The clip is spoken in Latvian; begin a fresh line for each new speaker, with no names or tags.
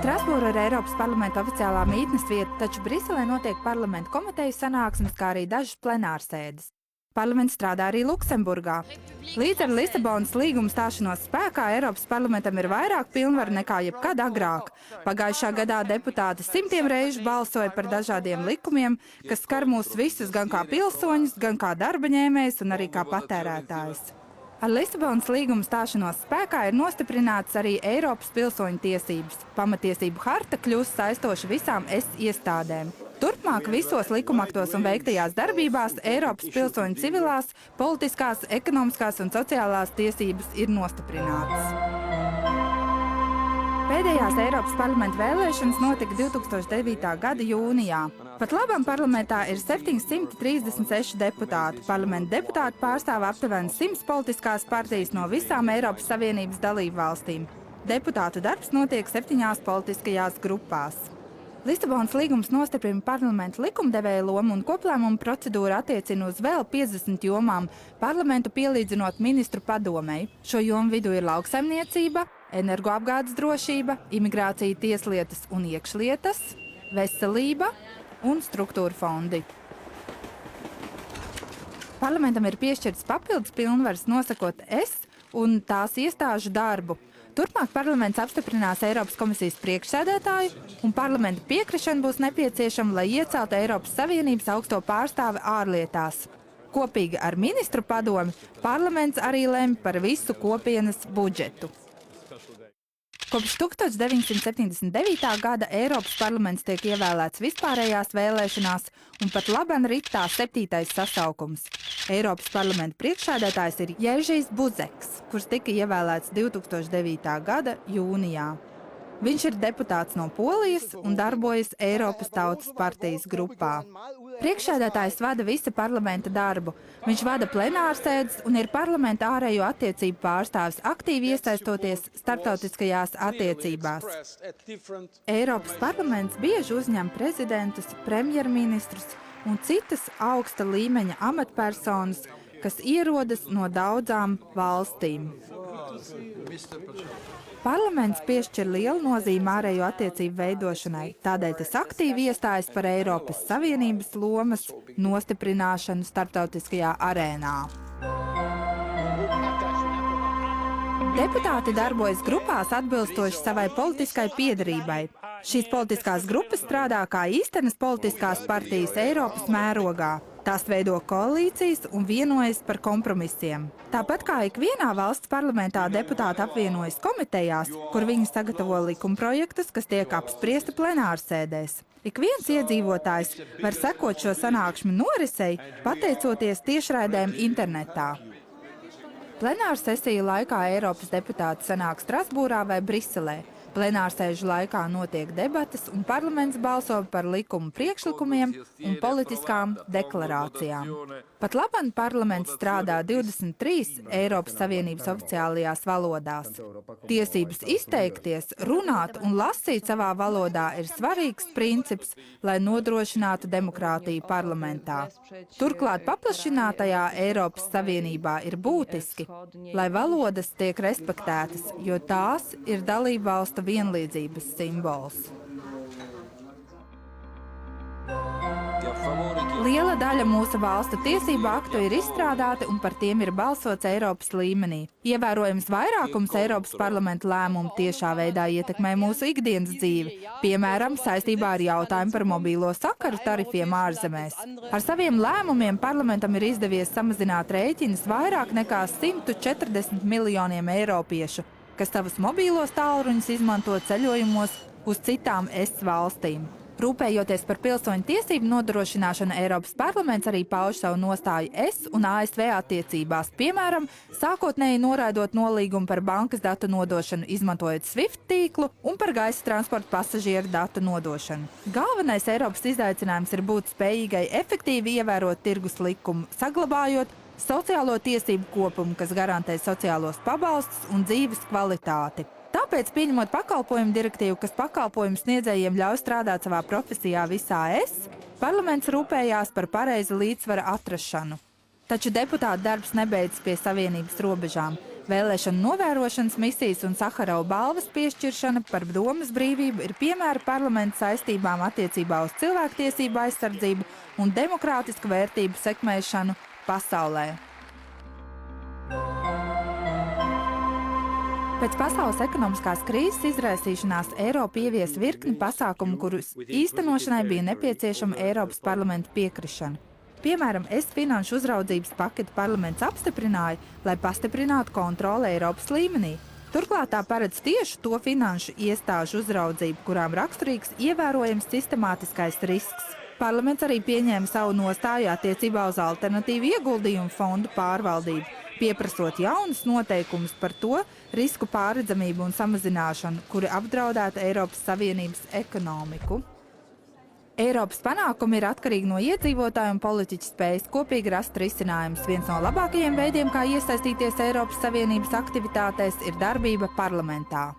Strasbūra ir Eiropas parlamenta oficiālā mītnes vieta, taču Briselē notiek parlamenta komiteju sanāksmes, kā arī dažas plenārsēdes. Parlaments strādā arī Luksemburgā. Līdz ar Lisabonas līguma stāšanos spēkā Eiropas parlamentam ir vairāk pilnvaru nekā jebkad agrāk. Pagājušā gadā deputāti simtiem reižu balsoja par dažādiem likumiem, kas skar mūs visus gan kā pilsoņus, gan kā darba ņēmējus un arī kā patērētājus. Ar Lisabonas līguma stāšanos spēkā ir nostiprināts arī Eiropas pilsoņu tiesības. Pamatiesību harta kļūst saistoša visām iestādēm. Turpmāk visos likumaktos un veiktajās darbībās Eiropas pilsoņu civilās, politiskās, ekonomiskās un sociālās tiesības ir nostiprinātas. Pēdējās Eiropas parlamenta vēlēšanas notika 2009. gada jūnijā. Pat labam parlamentā ir 736 deputāti. Parlamenta deputāti pārstāv aptuveni 100 politiskās partijas no visām Eiropas Savienības dalību valstīm. Deputātu darbs notiek 7 politiskajās grupās. Lisabonas līgums nostiprina parlamenta likumdevēja lomu un koplēmumu procedūru attiecina uz vēl 50 jomām, parlamentu pielīdzinot ministru padomei. Šo jomu vidū ir lauksaimniecība, energoapgādes drošība, imigrācija, tieslietas un iekšlietas, veselība un struktūra fondi. Parlamentam ir piešķirts papildus pilnvaras nosakot un tās iestāžu darbu. Turpmāk parlaments apstiprinās Eiropas komisijas priekšsēdētāju, un parlamenta piekrišana būs nepieciešama, lai ieceltu Eiropas Savienības augsto pārstāvi ārlietās. Kopīgi ar ministru padomi parlaments arī lemj par visu kopienas budžetu. Kopš 1979. gada Eiropas parlaments tiek ievēlēts vispārējās vēlēšanās, un pat laban rit tā 7. sasaukums. Eiropas parlamenta priekšsēdētājs ir Jeržijs Buzeks, kurš tika ievēlēts 2009. gada jūnijā. Viņš ir deputāts no Polijas un darbojas Eiropas Tautas partijas grupā. Priekšsēdētājs vada visa parlamenta darbu. Viņš vada plenārsēdes un ir parlamenta ārējo attiecību pārstāvis, aktīvi iesaistoties starptautiskajās attiecībās. Eiropas parlaments bieži uzņem prezidentus, premjerministrus un citas augsta līmeņa amatpersonas, kas ierodas no daudzām valstīm. Parlaments piešķir lielu nozīmi ārējo attiecību veidošanai, tādēļ tas aktīvi iestājas par Eiropas Savienības lomas nostiprināšanu starptautiskajā arēnā. Deputāti darbojas grupās atbilstoši savai politiskai piederībai. Šīs politiskās grupas strādā kā īstenas politiskās partijas Eiropas mērogā. Tās veido koalīcijas un vienojas par kompromisiem. Tāpat kā ikvienā valsts parlamentā deputāti apvienojas komitejās, kur viņi sagatavo likumprojektus, kas tiek apspriesti plenārsēdēs. Ik viens iedzīvotājs var sekot šo sanāksmu norisei, pateicoties tiešraidēm internetā. Plenārsesiju laikā Eiropas deputāti sanāk Strasbūrā vai Briselē. Plenārsēžu laikā notiek debates un parlaments balso par likumu priekšlikumiem un politiskām deklarācijām. Pat laban parlaments strādā 23 Eiropas Savienības oficiālajās valodās. Tiesības izteikties, runāt un lasīt savā valodā ir svarīgs princips, lai nodrošinātu demokrātiju parlamentā. Turklāt paplašinātajā Eiropas Savienībā ir būtiski, lai valodas tiek respektētas, jo tās ir dalību valstu vienlīdzības simbols. Liela daļa mūsu valstu tiesību aktu ir izstrādāti un par tiem ir balsots Eiropas līmenī. Ievērojams vairākums Eiropas parlamenta lēmumu tiešā veidā ietekmē mūsu ikdienas dzīvi, piemēram, saistībā ar jautājumu par mobīlo sakaru tarifiem ārzemēs. Ar saviem lēmumiem parlamentam ir izdevies samazināt rēķinus vairāk nekā 140 miljoniem eiropiešu, kas savus mobīlos tālruņus izmanto ceļojumos uz citām valstīm. Rūpējoties par pilsoņu tiesību nodrošināšanu, Eiropas parlaments arī pauž savu nostāju un ASV attiecībās, piemēram, sākotnēji noraidot nolīgumu par bankas datu nodošanu, izmantojot SWIFT tīklu un par gaisa transporta pasažieru datu nodošanu. Galvenais Eiropas izaicinājums ir būt spējīgai efektīvi ievērot tirgus likumu, saglabājot sociālo tiesību kopumu, kas garantē sociālos pabalstus un dzīves kvalitāti. Tāpēc, pieņemot pakalpojumu direktīvu, kas pakalpojumu sniedzējiem ļauj strādāt savā profesijā visā parlaments rūpējās par pareizu līdzsvara atrašanu. Taču deputāta darbs nebeidzas pie Savienības robežām. Vēlēšanu novērošanas misijas un Saharova balvas piešķiršana par domas brīvību ir piemēri parlamenta saistībām attiecībā uz cilvēktiesību aizsardzību un demokrātisku vērtību sekmēšanu pasaulē. Pēc pasaules ekonomiskās krīzes izraisīšanās Eiropa ievies virkni pasākumu, kurus īstenošanai bija nepieciešama Eiropas parlamenta piekrišana. Piemēram, finanšu uzraudzības paketi parlaments apstiprināja, lai pastiprinātu kontroli Eiropas līmenī. Turklāt tā paredz tieši to finanšu iestāžu uzraudzību, kurām raksturīgs ievērojams sistemātiskais risks. Parlaments arī pieņēma savu nostāju attiecībā uz alternatīvu ieguldījumu fondu pārvaldību, pieprasot jaunus noteikumus par to risku pārredzamību un samazināšanu, kuri apdraudētu Eiropas Savienības ekonomiku. Eiropas panākumi ir atkarīgi no iedzīvotāju un politiķu spējas kopīgi rast risinājumus. Viens no labākajiem veidiem, kā iesaistīties Eiropas Savienības aktivitātēs, ir darbība parlamentā.